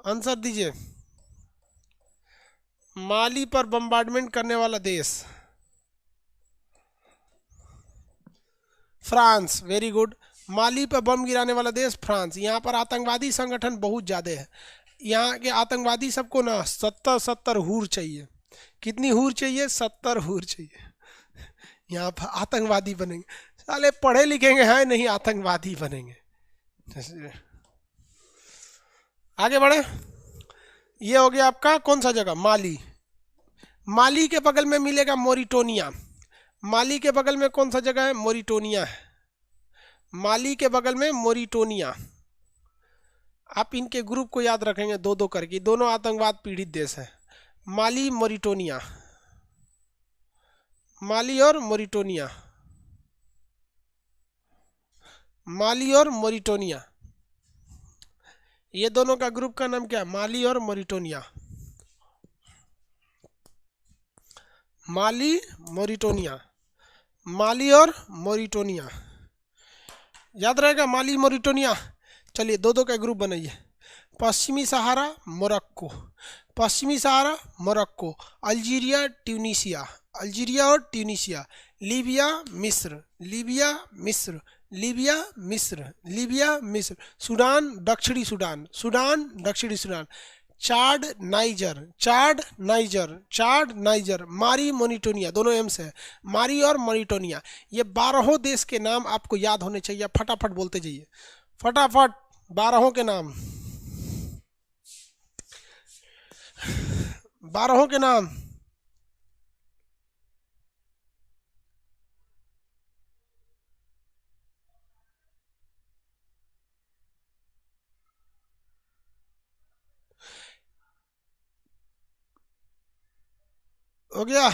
आंसर दीजिए। माली पर बम्बार्डमेंट करने वाला देश, फ्रांस। वेरी गुड, माली पर बम गिराने वाला देश फ्रांस। यहाँ पर आतंकवादी संगठन बहुत ज़्यादा है। यहाँ के आतंकवादी सबको ना 70 हूर चाहिए। कितनी हूर चाहिए? 70 हूर चाहिए। यहाँ पर आतंकवादी बनेंगे। साले पढ़े लिखेंगे हैं नहीं, आतंकवादी बनेंगे। आगे बढ़े। ये हो गया आपका कौन सा जगह? माली। माली के बगल में मिलेगा मोरिटोनिया। माली के बगल में कौन सा जगह है? मोरिटोनिया है। माली के बगल में मोरिटोनिया। आप इनके ग्रुप को याद रखेंगे दो दो करके, दोनों आतंकवाद पीड़ित देश है। माली, मोरिटोनिया, माली और मोरिटोनिया, माली और मोरिटोनिया, ये दोनों का ग्रुप का नाम क्या है? माली और मोरिटोनिया। माली, मोरिटोनिया, माली और मोरिटोनिया, याद रहेगा माली मोरिटोनिया। चलिए दो दो का ग्रुप बनाइए। पश्चिमी सहारा, मोरक्को, पश्चिमी Sahara, Morocco, Algeria, Tunisia, Algeria और ट्यूनीशिया, लीबिया, मिस्र, लीबिया, मिस्र, लीबिया, मिस्र, लीबिया, मिस्र, सूडान, दक्षिणी सूडान, सूडान, दक्षिणी Sudan, Chad, Niger, Chad, Niger, Chad, niger, मारी, मोरिटोनिया, दोनों एम से है। मारी और मोरिटोनिया, ये 12 देश के नाम आपको याद होने चाहिए। फटाफट बोलते जाइए, फटाफट 12 के नाम, 12 के नाम। हो गया?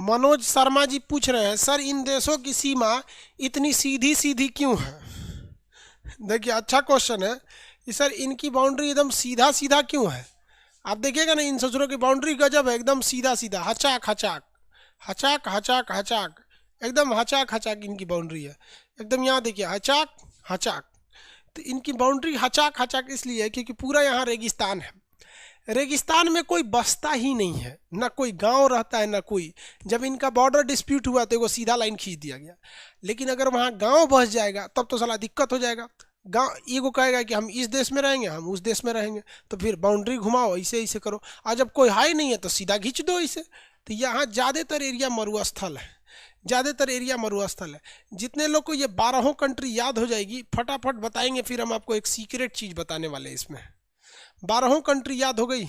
मनोज शर्मा जी पूछ रहे हैं, सर इन देशों की सीमा इतनी सीधी सीधी क्यों है? देखिए अच्छा क्वेश्चन है कि सर इनकी बाउंड्री एकदम सीधा सीधा क्यों है। आप देखिएगा ना, इन ससुरों की बाउंड्री गजब है, एकदम सीधा सीधा, हचाक हचाक, हचाक हचाक हचाक, एकदम हचाक हचाक इनकी बाउंड्री है। एकदम यहाँ देखिए, हचाक हचाक। तो इनकी बाउंड्री हचाक हचाक इसलिए है क्योंकि पूरा यहाँ रेगिस्तान है। रेगिस्तान में कोई बसता ही नहीं है, ना कोई गांव रहता है ना कोई। जब इनका बॉर्डर डिस्प्यूट हुआ तो वो सीधा लाइन खींच दिया गया। लेकिन अगर वहाँ गांव बस जाएगा तब तो साला दिक्कत हो जाएगा। गांव ईगो कहेगा कि हम इस देश में रहेंगे, हम उस देश में रहेंगे, तो फिर बाउंड्री घुमाओ, ऐसे ऐसे करो। और जब कोई हाई नहीं है तो सीधा खींच दो इसे। तो यहाँ ज़्यादातर एरिया मरुस्थल है, ज़्यादातर एरिया मरुस्थल है। जितने लोग को ये 12 कंट्री याद हो जाएगी, फटाफट बताएंगे। फिर हम आपको एक सीक्रेट चीज़ बताने वाले हैं इसमें। 12 कंट्री याद हो गई?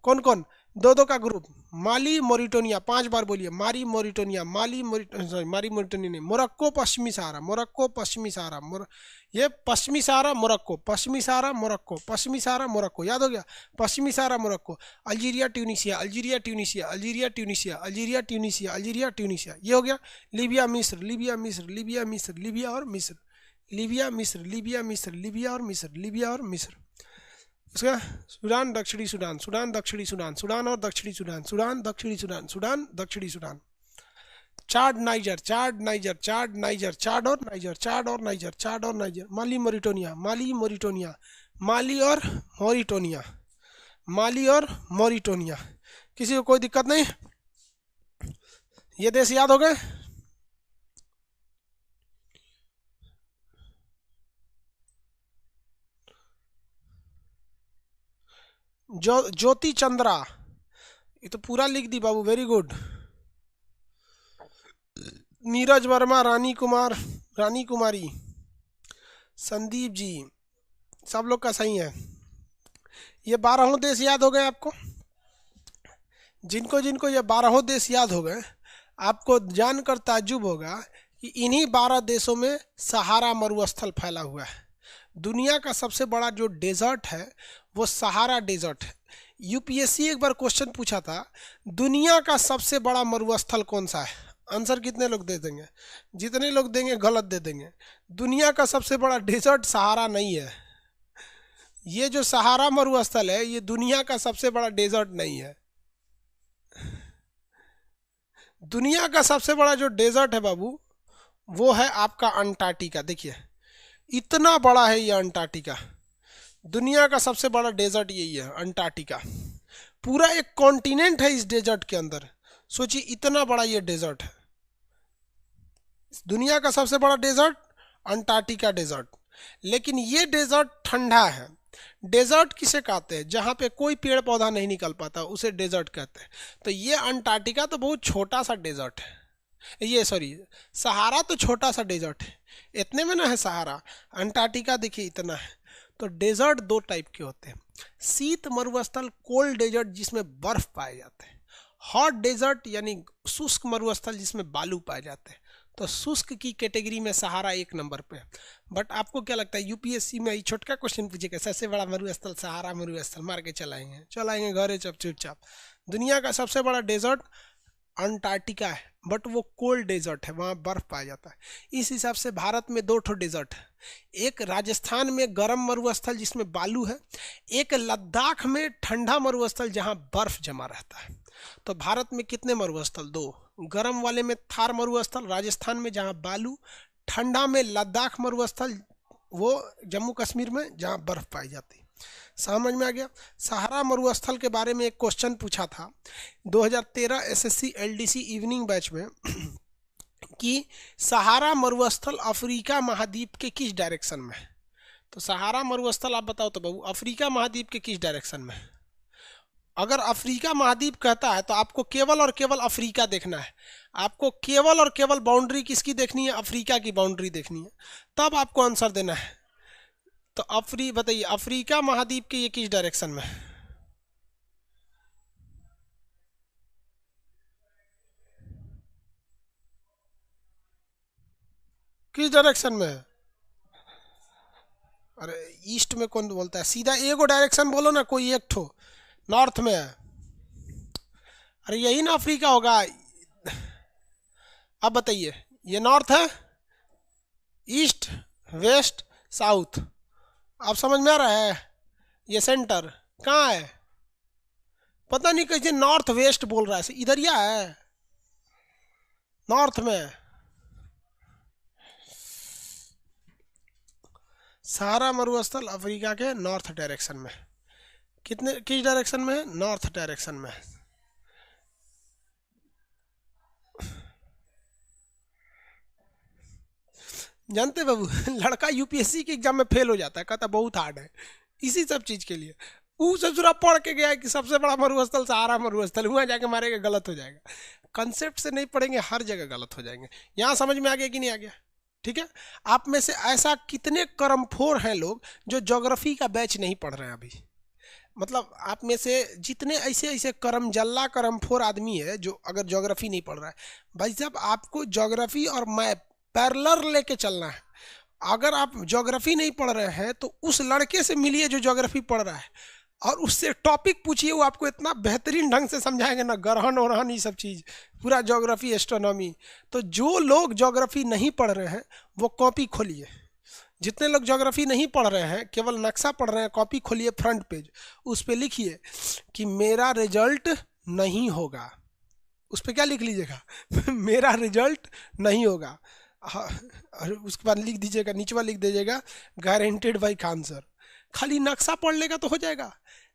कौन कौन? दो दो का ग्रुप। माली, मोरिटोनिया, 5 बार बोलिए। माली, मोरिटोनिया, माली, सॉरी माली, मोरिटोनिया नहीं, मोरक्को, पश्चिमी सहारा, मोरक्को, पश्चिमी सहारा, ये पश्चिमी सहारा, मोरक्को, पश्चिमी सहारा, मोरक्को, पश्चिमी सहारा, मोरक्को, याद हो गया? पश्चिमी Sahara, Morocco, Algeria, Tunisia, Algeria, Tunisia, Algeria, Tunisia, Algeria, Tunisia, Algeria, Tunisia, ये हो गया। लीबिया, मिस्र, लीबिया, मिस्र, लीबिया, मिस्र, लीबिया और मिस्र, लीबिया, मिस्र, लीबिया, मिस्र, लीबिया और मिस्र, लीबिया और मिस्र। उसका सूडान, दक्षिणी सूडान, सूडान, दक्षिणी सूडान, सूडान और दक्षिणी सूडान, सूडान, दक्षिणी सूडान, सूडान, दक्षिणी Sudan, Chad, Niger, Chad, Niger, Chad, Niger, Chad और नाइजर, चाड और नाइजर, चाड और नाइजर, माली, मोरिटोनिया, माली, मोरिटोनिया, माली और मोरिटोनिया, माली और मोरिटोनिया। किसी को कोई दिक्कत नहीं? ये देश याद हो गए? ज्योति चंद्रा, ये तो पूरा लिख दी बाबू, वेरी गुड। नीरज वर्मा, रानी कुमार, रानी कुमारी, संदीप जी, सब लोग का सही है। ये 12 देश याद हो गए आपको? जिनको जिनको ये 12 देश याद हो गए, आपको जानकर ताज्जुब होगा कि इन्हीं 12 देशों में सहारा मरुस्थल फैला हुआ है। दुनिया का सबसे बड़ा जो डेजर्ट है वो सहारा डेजर्ट है। यूपीएससी एक बार क्वेश्चन पूछा था, दुनिया का सबसे बड़ा मरुस्थल कौन सा है? आंसर कितने लोग दे देंगे? जितने लोग देंगे गलत दे देंगे। दुनिया का सबसे बड़ा डेजर्ट सहारा नहीं है। ये जो सहारा मरुस्थल है ये दुनिया का सबसे बड़ा डेजर्ट नहीं है। दुनिया का सबसे बड़ा जो डेजर्ट है बाबू, वो है आपका अंटार्कटिका। देखिए इतना बड़ा है ये अंटार्कटिका। दुनिया का सबसे बड़ा डेजर्ट यही है, अंटार्कटिका। पूरा एक कॉन्टिनेंट है इस डेजर्ट के अंदर। सोचिए इतना बड़ा ये डेजर्ट है। दुनिया का सबसे बड़ा डेजर्ट अंटार्कटिका डेजर्ट। लेकिन ये डेजर्ट ठंडा है। डेजर्ट किसे कहते हैं? जहाँ पे कोई पेड़ पौधा नहीं निकल पाता उसे डेजर्ट कहते हैं। तो ये अंटार्कटिका तो बहुत छोटा सा डेजर्ट है। ये सॉरी, सहारा तो छोटा सा डेजर्ट है, इतने में ना है सहारा। अंटार्कटिका देखिए इतना है। तो डेजर्ट दो टाइप के होते हैं, शीत मरुस्थल कोल्ड डेजर्ट जिसमें बर्फ पाए जाते हैं, हॉट डेजर्ट यानी शुष्क मरुस्थल जिसमें बालू पाए जाते हैं। तो शुष्क की कैटेगरी में सहारा एक नंबर पे है। बट आपको क्या लगता है यूपीएससी में ये छोटका क्वेश्चन पूछेगा सबसे बड़ा मरुस्थल सहारा मरुस्थल, मार के चलाएंगे घरे चुपचाप। दुनिया का सबसे बड़ा डेजर्ट अंटार्कटिका है, बट वो कोल्ड डेजर्ट है, वहाँ बर्फ पाया जाता है। इस हिसाब से भारत में दो ठो डेजर्ट है, एक राजस्थान में गर्म मरुस्थल जिसमें बालू है, एक लद्दाख में ठंडा मरुस्थल जहाँ बर्फ जमा रहता है। तो भारत में कितने मरुस्थल? दो। गर्म वाले में थार मरुस्थल राजस्थान में जहाँ बालू, ठंडा में लद्दाख मरुस्थल वो जम्मू कश्मीर में जहाँ बर्फ पाई जाती है। समझ में आ गया? सहारा मरुस्थल के बारे में एक क्वेश्चन पूछा था 2013 एसएससी एलडीसी इवनिंग बैच में कि सहारा मरुस्थल अफ्रीका महाद्वीप के किस डायरेक्शन में है। तो सहारा मरुस्थल आप बताओ तो बाबू अफ्रीका महाद्वीप के किस डायरेक्शन में है? अगर अफ्रीका महाद्वीप कहता है तो आपको केवल और केवल अफ्रीका देखना है। आपको केवल और केवल बाउंड्री किसकी देखनी है? अफ्रीका की बाउंड्री देखनी है, तब आपको आंसर देना है। तो बताइए अफ्रीका महाद्वीप के ये किस डायरेक्शन में है? किस डायरेक्शन में है? अरे ईस्ट में कौन बोलता है? सीधा एगो डायरेक्शन बोलो ना, कोई एक ठो। नॉर्थ में है। अरे यही ना अफ्रीका होगा। अब बताइए ये नॉर्थ है, ईस्ट, वेस्ट, साउथ। आप समझ में आ रहा है? ये सेंटर कहाँ है? पता नहीं कैसे नॉर्थ वेस्ट बोल रहा है, इधर या है नॉर्थ में। सहारा मरुस्थल अफ्रीका के नॉर्थ डायरेक्शन में। किस डायरेक्शन में है? नॉर्थ डायरेक्शन में। जानते बाबू लड़का यूपीएससी के एग्जाम में फेल हो जाता है, कहता बहुत हार्ड है। इसी सब चीज के लिए वो ससुरा पढ़ के गया कि सबसे बड़ा मरुस्थल सहारा मरुस्थल, वहां जाके मारेगा गलत हो जाएगा। कंसेप्ट से नहीं पढ़ेंगे हर जगह गलत हो जाएंगे। यहाँ समझ में आ गया कि नहीं आ गया? ठीक है। आप में से ऐसा कितने कर्मफोर हैं लोग जो ज्योग्राफी का बैच नहीं पढ़ रहे हैं अभी? मतलब आप में से जितने ऐसे ऐसे करमजल्ला करमफोर आदमी है जो अगर ज्योग्राफी नहीं पढ़ रहा है, भाई साहब आपको ज्योग्राफी और मैप पैरेलल लेके चलना है। अगर आप ज्योग्राफी नहीं पढ़ रहे हैं तो उस लड़के से मिलिए जो ज्योग्राफी पढ़ रहा है और उससे टॉपिक पूछिए, वो आपको इतना बेहतरीन ढंग से समझाएंगे ना, ग्रहण और ये सब चीज़, पूरा ज्योग्राफी एस्ट्रोनॉमी। तो जो लोग ज्योग्राफी नहीं पढ़ रहे हैं वो कॉपी खोलिए। जितने लोग ज्योग्राफी नहीं पढ़ रहे हैं केवल नक्शा पढ़ रहे हैं, कॉपी खोलिए, फ्रंट पेज, उस पर लिखिए कि मेरा रिजल्ट नहीं होगा। उस पर क्या लिख लीजिएगा मेरा रिजल्ट नहीं होगा। और उसके बाद लिख दीजिएगा, नीचवा लिख दीजिएगा गारंटेड बाई खान सर। खाली नक्शा पढ़ लेगा तो हो जाएगा?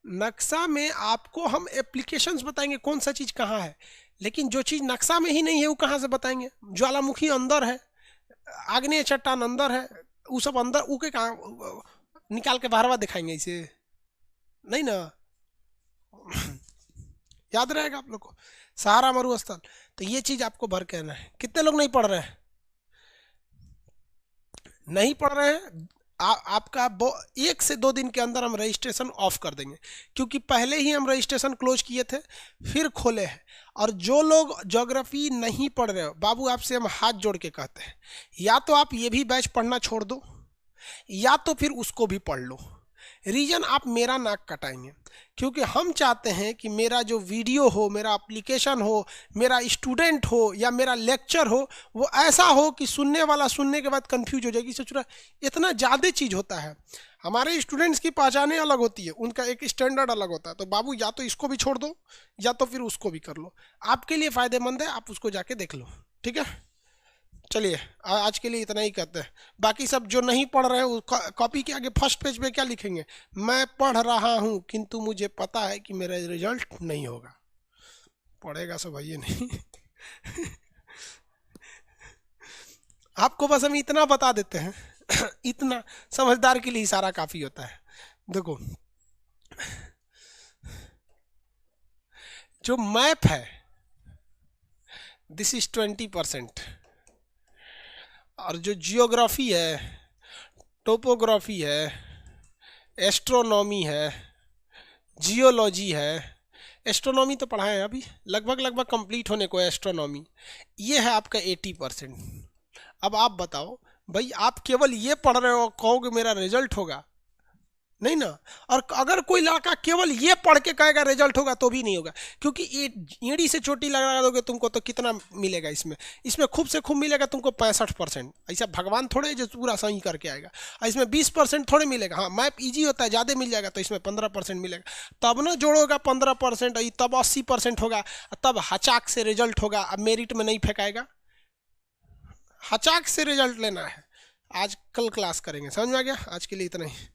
नक्शा में आपको हम एप्लीकेशंस बताएंगे कौन सा चीज़ कहाँ है, लेकिन जो चीज़ नक्शा में ही नहीं है वो कहाँ से बताएंगे? ज्वालामुखी अंदर है, आग्नेय चट्टान अंदर है, वो सब अंदर, वो के कहाँ निकाल के बाहरवा दिखाएंगे? इसे नहीं ना याद रहेगा आप लोग को। सहारा मरुस्थल, तो ये चीज़ आपको भर कहना है। कितने लोग नहीं पढ़ रहे हैं? नहीं पढ़ रहे हैं आपका 1 से 2 दिन के अंदर हम रजिस्ट्रेशन ऑफ कर देंगे, क्योंकि पहले ही हम रजिस्ट्रेशन क्लोज किए थे फिर खोले हैं। और जो लोग ज्योग्राफी नहीं पढ़ रहे हो बाबू, आपसे हम हाथ जोड़ के कहते हैं, या तो आप ये भी बैच पढ़ना छोड़ दो या तो फिर उसको भी पढ़ लो। रीजन आप मेरा नाक कटाएंगे, क्योंकि हम चाहते हैं कि मेरा जो वीडियो हो, मेरा एप्लीकेशन हो, मेरा स्टूडेंट हो या मेरा लेक्चर हो, वो ऐसा हो कि सुनने वाला सुनने के बाद कंफ्यूज हो जाएगी, सोच रहा इतना ज़्यादा चीज़ होता है। हमारे स्टूडेंट्स की पहचानें अलग होती है, उनका एक स्टैंडर्ड अलग होता है। तो बाबू या तो इसको भी छोड़ दो या तो फिर उसको भी कर लो, आपके लिए फ़ायदेमंद है, आप उसको जाके देख लो। ठीक है, चलिए आज के लिए इतना ही कहते हैं। बाकी सब जो नहीं पढ़ रहे हो कॉपी के आगे फर्स्ट पेज पे क्या लिखेंगे, मैं पढ़ रहा हूँ किंतु मुझे पता है कि मेरा रिजल्ट नहीं होगा। पढ़ेगा सब भाई नहीं आपको बस हम इतना बता देते हैं इतना समझदार के लिए इशारा काफ़ी होता है। देखो जो मैप है दिस इज 20%, और जो जियोग्राफी है, टोपोग्राफी है, एस्ट्रोनॉमी है, जियोलॉजी है, एस्ट्रोनॉमी तो पढ़ाए हैं अभी, लगभग लगभग कंप्लीट होने को है एस्ट्रोनॉमी, ये है आपका 80%। अब आप बताओ भाई, आप केवल ये पढ़ रहे हो, कहोगे मेरा रिजल्ट होगा, नहीं ना। और अगर कोई लड़का केवल ये पढ़ के कहेगा रिजल्ट होगा तो भी नहीं होगा, क्योंकि ये ईड़ी से चोटी लगा दोगे तुमको तो कितना मिलेगा इसमें, इसमें खूब से खूब मिलेगा तुमको 65%। ऐसा भगवान थोड़े जो पूरा सही करके आएगा, और इसमें 20% थोड़े मिलेगा। हाँ मैप इजी होता है, ज़्यादा मिल जाएगा, तो इसमें 15% मिलेगा, तब ना जोड़ोगा 15%, तब 80% होगा, तब हचाक से रिजल्ट होगा। अब मेरिट में नहीं फेंकाएगा, हचाक से रिजल्ट लेना है। आज कल क्लास करेंगे, समझ में आ गया? आज के लिए इतना ही।